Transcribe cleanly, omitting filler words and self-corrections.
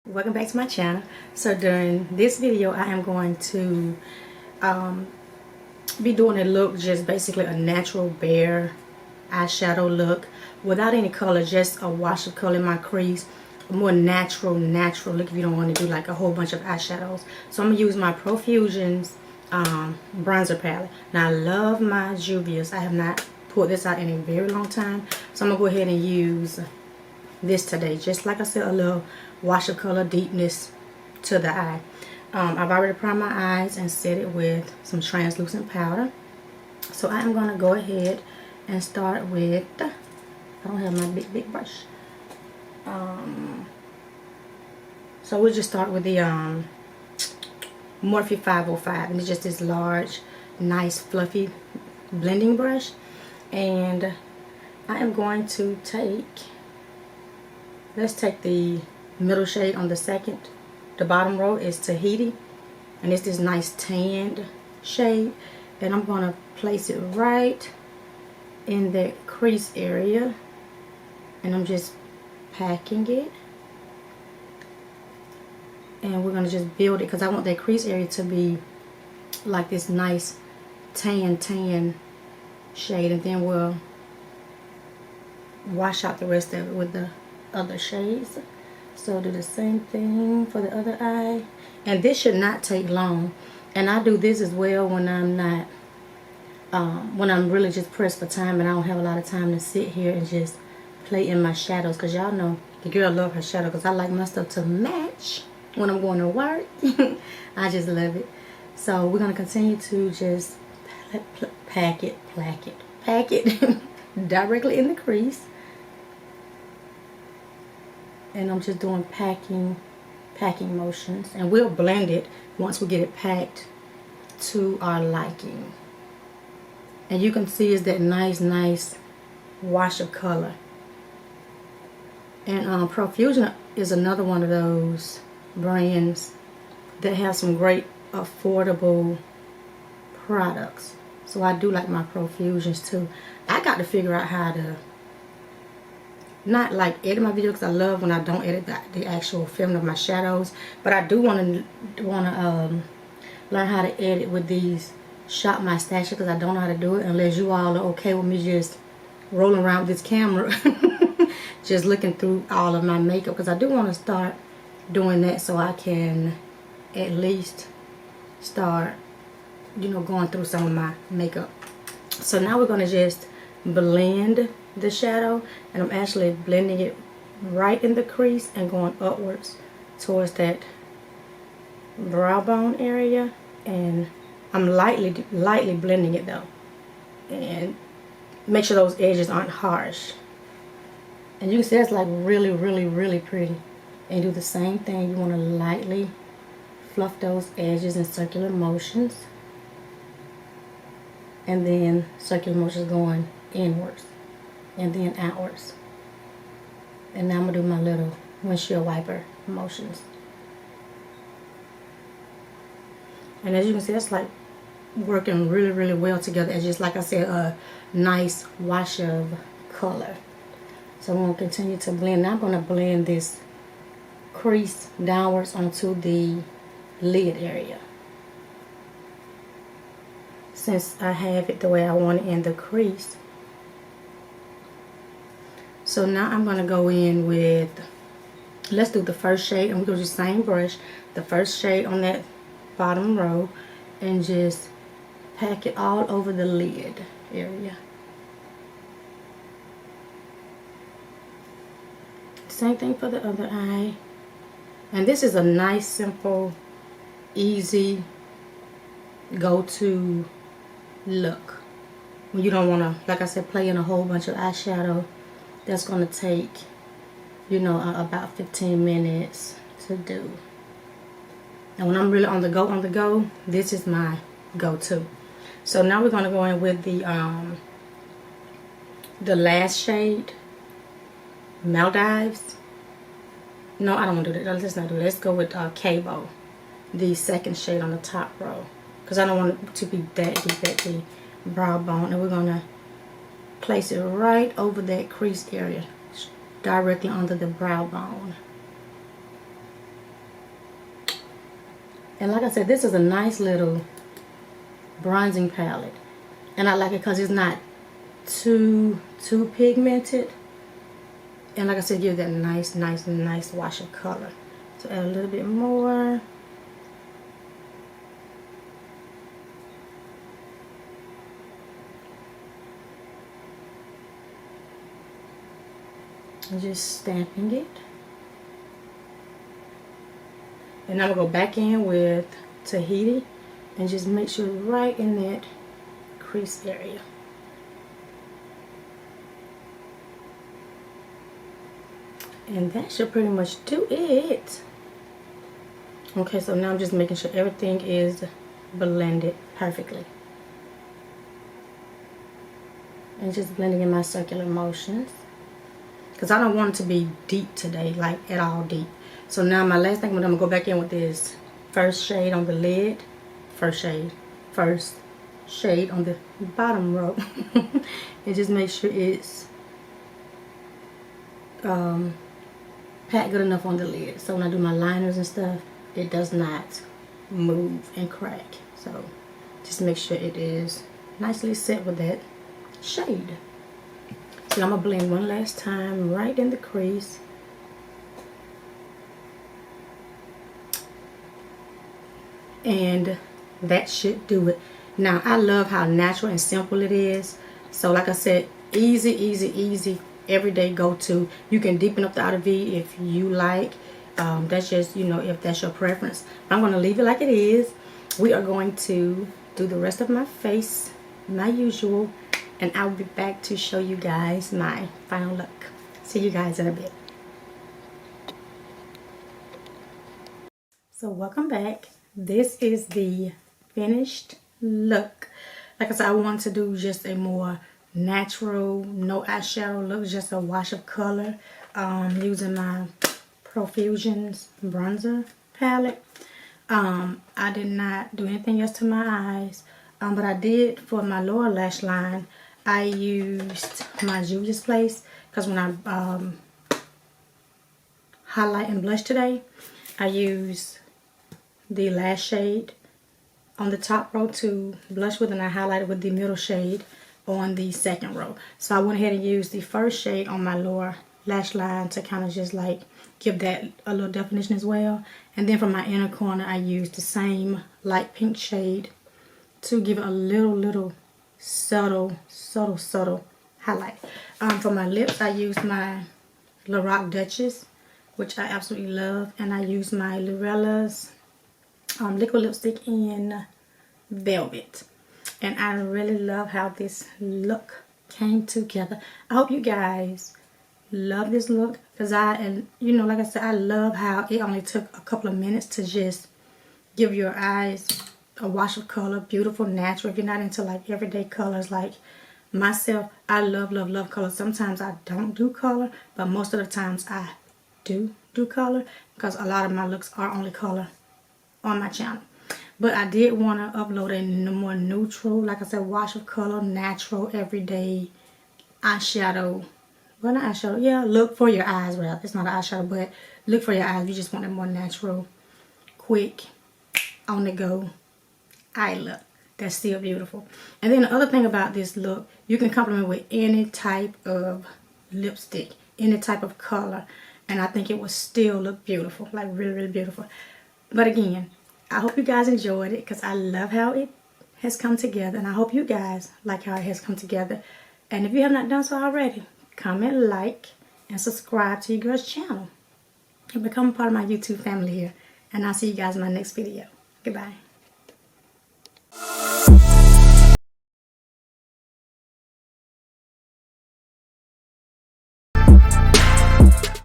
Welcome back to my channel. So during this video I am going to be doing a look, just basically a natural bare eyeshadow look without any color, just a wash of color in my crease, a more natural look if you don't want to do like a whole bunch of eyeshadows. So I'm gonna use my Profusion's bronzer palette. Now I love my Juvia's. I have not pulled this out in a very long time, so I'm gonna go ahead and use this today. Just like I said, a little wash of color, deepness to the eye. I've already primed my eyes and set it with some translucent powder. So I'm going to go ahead and start with, I don't have my big brush. So we'll just start with the Morphe 505. And it's just this large, nice, fluffy blending brush. And I am going to take, let's take the middle shade on the bottom row is Tahiti, and it's this nice tanned shade, and I'm going to place it right in that crease area, and I'm just packing it, and we're going to just build it because I want that crease area to be like this nice tan shade, and then we'll wash out the rest of it with the other shades. So do the same thing for the other eye, and this should not take long. And I do this as well when I'm not when I'm really just pressed for time and I don't have a lot of time to sit here and just play in my shadows, because y'all know the girl love her shadow, because I like my stuff to match when I'm going to work. I just love it. So we're going to continue to just pack it directly in the crease. And I'm just doing packing motions, and we'll blend it once we get it packed to our liking. And you can see it's that nice wash of color. And Profusion is another one of those brands that have some great affordable products. So I do like my Profusions too. I got to figure out how to not like edit my video, because I love when I don't edit the actual film of my shadows, but I do want to learn how to edit with these Shop My Stash, because I don't know how to do it unless you all are okay with me just rolling around with this camera just looking through all of my makeup, because I do want to start doing that so I can at least start, you know, going through some of my makeup. So now we're going to just blend the shadow, and I'm actually blending it right in the crease and going upwards towards that brow bone area, and I'm lightly blending it though, and make sure those edges aren't harsh. And you can see that's like really pretty. And do the same thing, you want to lightly fluff those edges in circular motions, and then circular motions going inwards and then outwards. And now I'm gonna do my little windshield wiper motions. And as you can see, that's like working really well together. It's just, like I said, a nice wash of color. So I'm gonna continue to blend. Now I'm gonna blend this crease downwards onto the lid area, since I have it the way I want it in the crease. So now I'm going to go in with, let's do the first shade, and we're going to do the same brush, the first shade on that bottom row, and just pack it all over the lid area. Same thing for the other eye. And this is a nice, simple, easy go-to look when you don't want to, like I said, play in a whole bunch of eyeshadow. That's going to take, you know, about 15 minutes to do. And when I'm really on the go, this is my go-to. So now we're going to go in with the last shade, Maldives. No, I don't want to do that. Let's not do that. Let's go with Cabo, the second shade on the top row, because I don't want it to be that deep at the brow bone. And we're going to place it right over that crease area, directly under the brow bone. And like I said, this is a nice little bronzing palette. And I like it because it's not too pigmented. And like I said, give that nice wash of color. So add a little bit more. And just stamping it. And I'm going to go back in with Tahiti and just make sure right in that crease area. And that should pretty much do it. Okay, so now I'm just making sure everything is blended perfectly. And just blending in my circular motions. Because I don't want it to be deep today, like at all deep. So now my last thing, I'm going to go back in with this first shade on the lid. First shade on the bottom row. And just make sure it's packed good enough on the lid. So when I do my liners and stuff, it does not move and crack. So just make sure it is nicely set with that shade. So I'm going to blend one last time right in the crease. And that should do it. Now I love how natural and simple it is. So like I said, easy everyday go-to. You can deepen up the outer V if you like. That's just, you know, if that's your preference. I'm going to leave it like it is. We are going to do the rest of my face, my usual, and I'll be back to show you guys my final look. See you guys in a bit. So welcome back. This is the finished look. Like I said, I want to do just a more natural, no eyeshadow look, just a wash of color, using my PROFUSION's bronzer palette. I did not do anything else to my eyes, but I did for my lower lash line. I used my Juvia's Place because when I highlight and blush today, I use the last shade on the top row to blush with, and I highlighted with the middle shade on the second row. So I went ahead and used the first shade on my lower lash line to kind of just like give that a little definition as well. And then for my inner corner, I used the same light pink shade to give it a little subtle highlight. For my lips, I used my Lorac Duchess, which I absolutely love, and I used my Lurella's liquid lipstick in Velvet. And I really love how this look came together. I hope you guys love this look, because you know, like I said, I love how it only took a couple of minutes to just give your eyes a wash of color, beautiful, natural. If you're not into like everyday colors like myself, I love color. Sometimes I don't do color, but most of the times I do color, because a lot of my looks are only color on my channel. But I did want to upload a more neutral, like I said, wash of color, natural, everyday eyeshadow. Well, not eyeshadow, yeah, look for your eyes, rather. It's not an eyeshadow, but look for your eyes. You just want a more natural, quick, on the go eye look that's still beautiful. And then the other thing about this look, you can complement with any type of lipstick, any type of color, and I think it will still look beautiful, like really beautiful. But again, I hope you guys enjoyed it, because I love how it has come together, and I hope you guys like how it has come together. And if you have not done so already, comment, like, and subscribe to your girl's channel and become a part of my YouTube family here. And I'll see you guys in my next video. Goodbye.